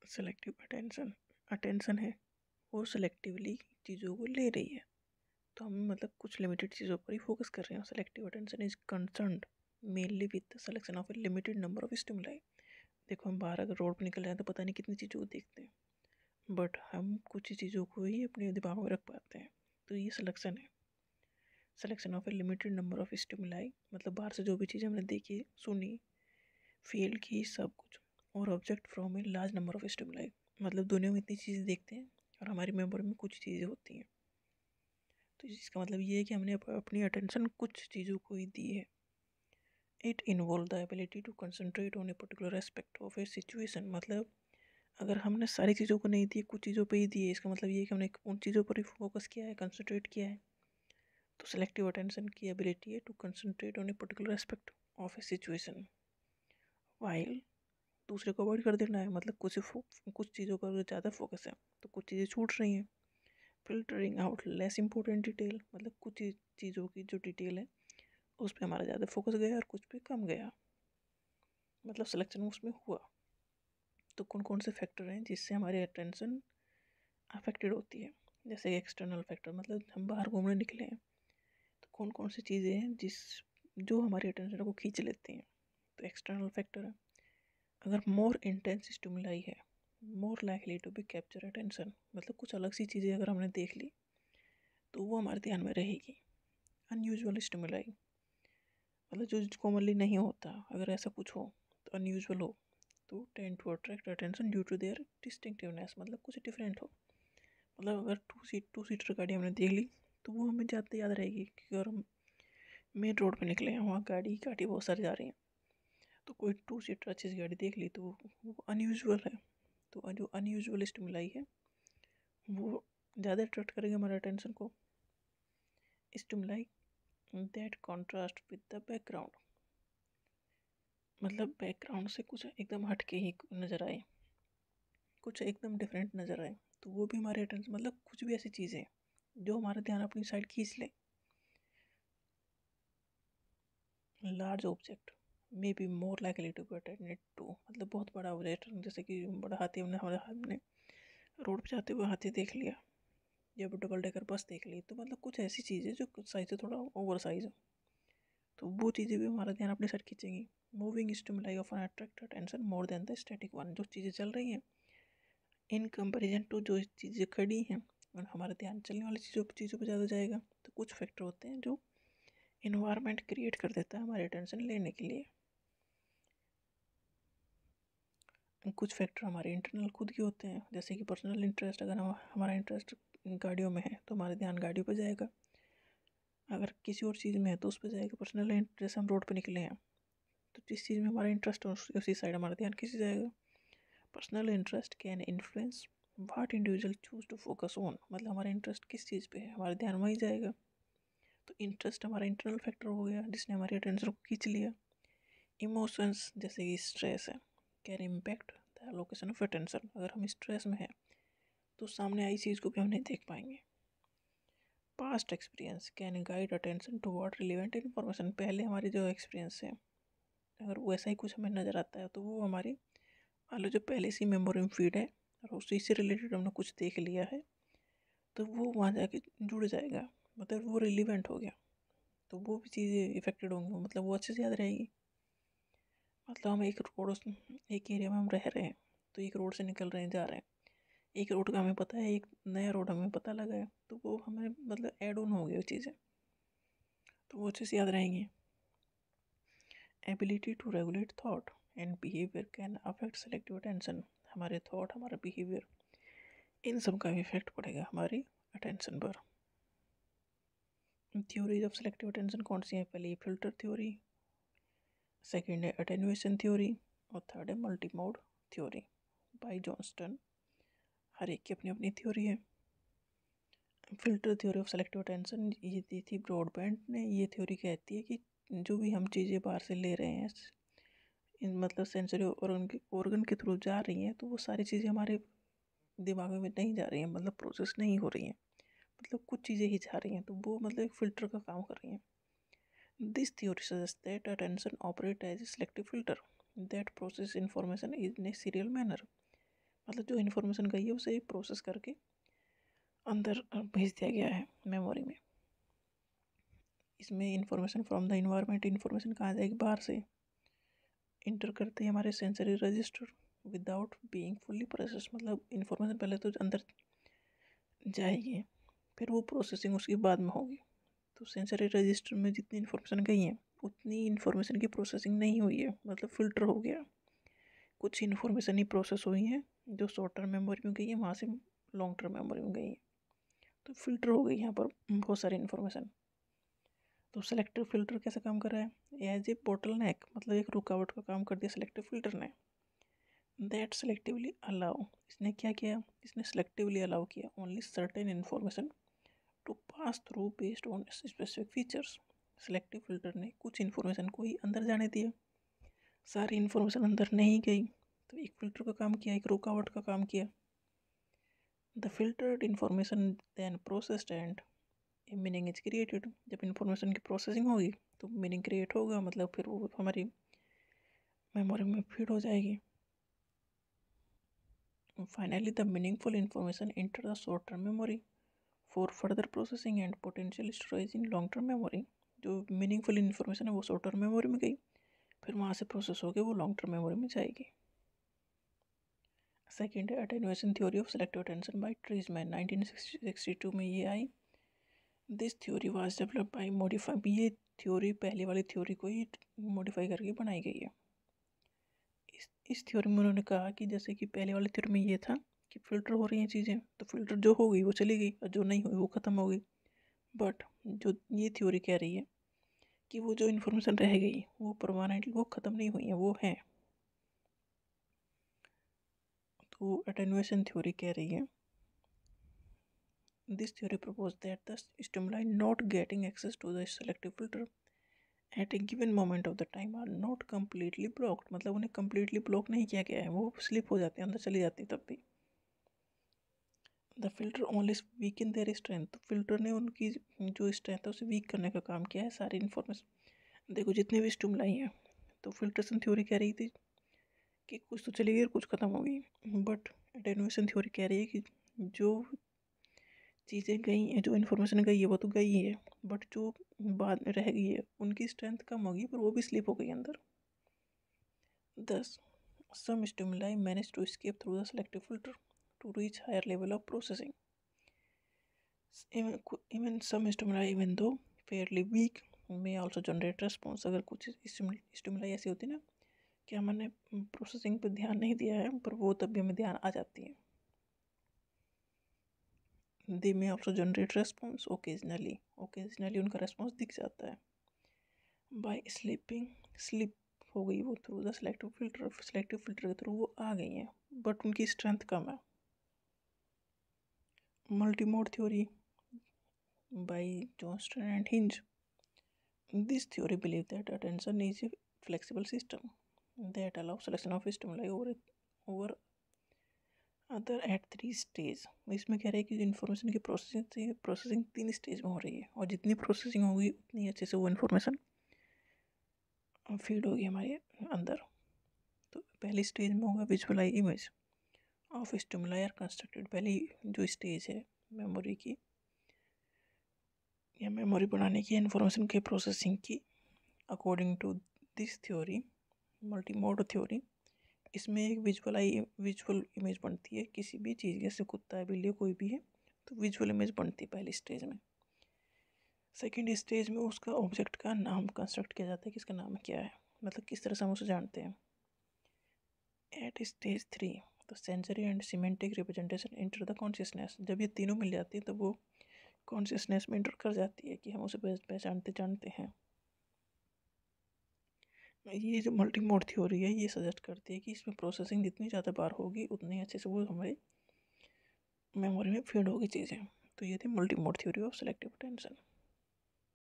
Selective attention, attention है वो selectively चीज़ों को ले रही है, तो हम मतलब कुछ लिमिटेड चीज़ों पर ही फोकस कर रहे हैं। Selective attention is concerned mainly with the selection of A limited number of stimuli. देखो हम बाहर अगर रोड पर निकल जाए तो पता नहीं कितनी चीज़ों को देखते हैं, बट हम कुछ ही चीज़ों को ही अपने दिमाग में रख पाते हैं, तो ये सिलेक्शन है। Selection of A limited number of stimuli मतलब बाहर से जो भी चीज़ हमने देखी, सुनी, फील की, सब कुछ, और object from a large number of stimuli मतलब दुनिया में इतनी चीज़ें देखते हैं और हमारी मेमोरी में कुछ चीज़ें होती हैं। तो इसका मतलब ये है कि हमने अपनी अटेंशन कुछ चीज़ों को ही दी है। It involve the ability to concentrate on a particular aspect of a situation मतलब अगर हमने सारी चीज़ों को नहीं दी, कुछ चीज़ों पे ही दी है, इसका मतलब ये है कि हमने उन चीज़ों पर ही फोकस किया है, कंसंट्रेट किया है। तो सेलेक्टिव अटेंशन की एबिलिटी है to concentrate on a particular aspect of a situation, while दूसरे को अवॉइड कर देना है मतलब कुछ चीज़ों का अगर ज़्यादा फोकस है तो कुछ चीज़ें छूट रही हैं। Filtering out less important detail मतलब कुछ चीज़ों की जो डिटेल है उस पर हमारा ज़्यादा फोकस गया और कुछ पे कम गया, मतलब सिलेक्शन उसमें हुआ। तो कौन कौन से फैक्टर हैं जिससे हमारी अटेंशन अफेक्टेड होती है? जैसे एक्सटर्नल फैक्टर मतलब हम बाहर घूमने निकले हैं तो कौन कौन सी चीज़ें हैं जो हमारी अटेंशन को खींच लेती हैं? तो एक्सटर्नल फैक्टर है, अगर मोर इंटेंस स्टिमुलाई है more likely to be capture attention मतलब कुछ अलग सी चीज़ें अगर हमने देख ली तो वो हमारे ध्यान में रहेगी। अनयूजुअल स्टिमुलाई मतलब जो कॉमनली नहीं होता, अगर ऐसा कुछ हो तो अनयूजुअल हो तो tend to attract attention due to their distinctiveness मतलब कुछ डिफरेंट हो। मतलब अगर टू सीटर गाड़ी हमने देख ली तो वो हमें ज़्यादा याद रहेगी कि अगर हम मेन रोड पे निकले हैं वहाँ गाड़ी गाड़ी बहुत सारी जा रही हैं, तो कोई टू सीटर अच्छी सी गाड़ी देख ली तो वो अनयूजुअल है। तो जो अनयूजुअल स्टिमुलाई है वो ज़्यादा अट्रैक्ट करेगा हमारे अटेंशन को। Stimuli that contrast with the background मतलब बैकग्राउंड से कुछ एकदम हट के ही नज़र आए, कुछ एकदम डिफरेंट नज़र आए, तो वो भी हमारे अटेंशन मतलब कुछ भी ऐसी चीज़ें जो हमारा ध्यान अपनी साइड खींच ले। Large object may be more likely to be attended to मतलब बहुत बड़ा ऑब्जेक्ट जैसे कि बड़ा हाथी हमने हमारे हाथ में रोड पे जाते हुए हाथी देख लिया या डबल डेकर बस देख ली, तो मतलब कुछ ऐसी चीज़ें जो साइज से थोड़ा ओवर साइज हो, तो वो चीज़ें भी हमारा ध्यान अपनी साइड खींचेंगी। Moving stimuli of an attract attention more than the static one जो चीज़ें चल रही हैं इन कंपेरिजन टू जो चीज़ें खड़ी हैं और हमारा ध्यान चलने वाली चीज़ों पर ज़्यादा जाएगा। तो कुछ फैक्टर होते हैं जो इन्वायरमेंट क्रिएट कर देता है हमारे अटेंशन लेने के लिए। कुछ फैक्टर हमारे इंटरनल खुद के होते हैं जैसे कि पर्सनल इंटरेस्ट, अगर हमारा इंटरेस्ट गाड़ियों में है तो हमारा ध्यान गाड़ियों पर जाएगा, अगर किसी और चीज़ में है तो उस पर जाएगा। पर्सनल इंटरेस्ट हम रोड पर निकले हैं तो जिस चीज़ में हमारा इंटरेस्ट हो उसी साइड हमारा ध्यान खींच जाएगा। Personal interest can influence what individual choose to focus on मतलब हमारा इंटरेस्ट किस चीज़ पे है हमारा ध्यान वहीं जाएगा। तो इंटरेस्ट हमारा इंटरनल फैक्टर हो गया जिसने हमारी अटेंशन को खींच लिया। इमोशंस जैसे कि स्ट्रेस है can impact the location of attention अगर हम स्ट्रेस में हैं तो सामने आई चीज़ को भी हम नहीं देख पाएंगे। Past experience can guide attention to what relevant information पहले हमारी जो एक्सपीरियंस है अगर वैसा ही कुछ हमें नज़र आता है तो वो हमारी मान लो जो पहले से मेमोरी में फीड है और उसी से रिलेटेड हमने कुछ देख लिया है तो वो वहाँ जाके जुड़ जाएगा, मतलब वो रिलीवेंट हो गया, तो वो भी चीज़ें इफेक्टेड होंगी मतलब वो अच्छे से याद रहेगी। मतलब हम एक एरिया में हम रह रहे हैं तो एक रोड से निकल रहे हैं जा रहे हैं, एक रोड का हमें पता है एक नया रोड हमें पता लगा है तो वो हमें मतलब ऐड ऑन हो गई वो चीज़ें, तो वो अच्छे से याद रहेंगी। Ability to regulate thought and behaviour can affect selective attention हमारे थॉट हमारा बिहेवियर इन सब का भी इफेक्ट पड़ेगा हमारी अटेंशन पर। थ्योरीज ऑफ सेलेक्टिव अटेंशन कौन सी है? पहले फिल्टर थ्योरी, सेकेंड है अटेन्यूएशन थ्योरी और थर्ड है multi mode theory by Johnston. हर एक की अपनी अपनी थ्योरी है। Filter theory of selective attention ये दी थी ब्रॉडबैंड ने। ये थ्योरी कहती है कि जो भी हम चीज़ें बाहर से ले रहे हैं इन मतलब सेंसरी ऑर्गन के थ्रू जा रही हैं तो वो सारी चीज़ें हमारे दिमाग में नहीं जा रही हैं, मतलब प्रोसेस नहीं हो रही हैं, मतलब कुछ चीज़ें ही जा रही हैं तो वो मतलब एक फ़िल्टर का काम कर रही हैं। This theory suggests that attention operates as a selective filter that processes information in a serial manner मतलब जो इन्फॉर्मेशन गई है उसे प्रोसेस करके अंदर भेज दिया गया है मेमोरी में। इसमें information from the environment, information कहाँ जाएगी, बाहर से इंटर करते हैं हमारे sensory register without being fully process. मतलब इन्फॉर्मेशन पहले तो अंदर जाएगी, फिर वो प्रोसेसिंग उसके बाद में होगी। तो सेंसरी रजिस्टर में जितनी इन्फॉर्मेशन गई है उतनी इन्फॉर्मेशन की प्रोसेसिंग नहीं हुई है, मतलब फ़िल्टर हो गया। कुछ इन्फॉर्मेशन ही प्रोसेस हुई है जो शॉर्ट टर्म मेमोरी में गई है, वहाँ से लॉन्ग टर्म मेमोरी में गई है, तो फिल्टर हो गई यहाँ पर बहुत सारी इन्फॉर्मेशन। तो सेलेक्टिव फ़िल्टर कैसे काम कर रहा है, एज ए बोटल नेक, मतलब एक रुकावट का काम कर दिया सेलेक्टिव फ़िल्टर ने। दैट सेलेक्टिवली अलाउ, इसने क्या किया, इसने सेलेक्टिवली अलाउ किया only certain information to pass through based on specific features. Selective filter ने कुछ इन्फॉर्मेशन को ही अंदर जाने दिया, सारी इन्फॉर्मेशन अंदर नहीं गई। तो एक फ़िल्टर का काम किया, एक रुकावट का काम किया। The filtered information then processed and a meaning is created. जब इन्फॉर्मेशन की प्रोसेसिंग होगी तो मीनिंग क्रिएट होगा, मतलब फिर वो हमारी मेमोरी में फीड हो जाएगी। Finally the meaningful information enter the short term memory for further processing and potential storage in long term memory. जो मीनिंगफुल इन्फॉर्मेशन है वो शॉर्ट टर्म मेमोरी में गई, फिर वहाँ से प्रोसेस होकर वो लॉन्ग टर्म मेमोरी में जाएगी। सेकेंड है attenuation theory of selective attention by Treisman, 1962 में ये आई। This theory was develop by modify, ये थ्योरी पहले वाली थ्योरी को ही मॉडिफाई करके बनाई गई है। इस थ्योरी में उन्होंने कहा कि जैसे कि पहले वाली थ्योरी में ये था कि फ़िल्टर हो रही हैं चीज़ें, तो फ़िल्टर जो हो गई वो चली गई और जो नहीं हुई वो ख़त्म हो गई। बट जो ये थ्योरी कह रही है कि वो जो इन्फॉर्मेशन रह गई वो परमानेंटली वो ख़त्म नहीं हुई है, वो है। तो अटेन्यूएशन थ्योरी कह रही है, this theory propose that the stimuli not getting access to the selective filter at a given moment of the time are not completely blocked. मतलब उन्हें कम्प्लीटली ब्लॉक नहीं किया गया है, वो स्लिप हो जाते हैं, अंदर चली जाती है तब भी। The filter only weaken their strength, तो फिल्टर ने उनकी जो स्ट्रेंथ है उसे वीक करने का काम किया है। सारी इन्फॉर्मेशन देखो जितने भी स्टिमुलाई हैं, तो फिल्ट्रेशन थ्योरी कह रही थी कि कुछ तो चली गई और कुछ ख़त्म हो गई, बट अटेन्यूएशन थ्योरी कह रही है कि जो चीज़ें गई हैं, जो इन्फॉर्मेशन गई है वो तो गई है, बट जो बाद में रह गई है उनकी स्ट्रेंथ कम होगी पर वो भी स्लिप हो गई अंदर। Thus, some stimuli manage to escape through the selective filter to reach higher level of processing. Even some stimuli, even though fairly weak, may also generate response. अगर कुछ स्टिमुलाई ऐसी होती है ना कि हमने प्रोसेसिंग पे ध्यान नहीं दिया है पर वो तब भी हमें ध्यान आ जाती है। They may also generate response occasionally. Occasionally उनका response दिख जाता है। By slip हो गई वो थ्रू द सेलेक्टिव फिल्टर के थ्रू वो आ गई हैं, बट उनकी स्ट्रेंथ कम है। Multimode theory by Johnston and hinge, this theory believe that attention is a flexible system that allow selection of stimuli over other at 3 stage. इसमें कह रहे हैं कि इन्फॉर्मेशन की प्रोसेसिंग 3 स्टेज में हो रही है, और जितनी प्रोसेसिंग होगी उतनी अच्छे से वो इन्फॉर्मेशन फीड होगी हमारे अंदर। तो पहली स्टेज में होगा visualise image of stimuli are constructed. पहली जो स्टेज है मेमोरी की या मेमोरी बनाने की इन्फॉर्मेशन के प्रोसेसिंग की, according to this theory multimode theory, इसमें एक विजुअल इमेज बनती है किसी भी चीज़, जैसे कुत्ता है, बिल्ली, कोई भी है, तो विजुअल इमेज बनती है पहली स्टेज में। सेकेंड स्टेज में उसका ऑब्जेक्ट का नाम कंस्ट्रक्ट किया जाता है कि इसका नाम क्या है, मतलब किस तरह से हम उसे जानते हैं। एट स्टेज 3 तो sensory and semantic representation enter the consciousness. जब ये तीनों मिल जाती है तब वो कॉन्शियसनेस में इंटर कर जाती है कि हम उसे पहचानते जानते हैं। ये जो मल्टी मोड थ्योरी है ये सजेस्ट करती है कि इसमें प्रोसेसिंग जितनी ज़्यादा बार होगी उतनी अच्छे से वो हमारी मेमोरी में फीड होगी चीज़ें। तो ये थी multi mode theory of selective attention.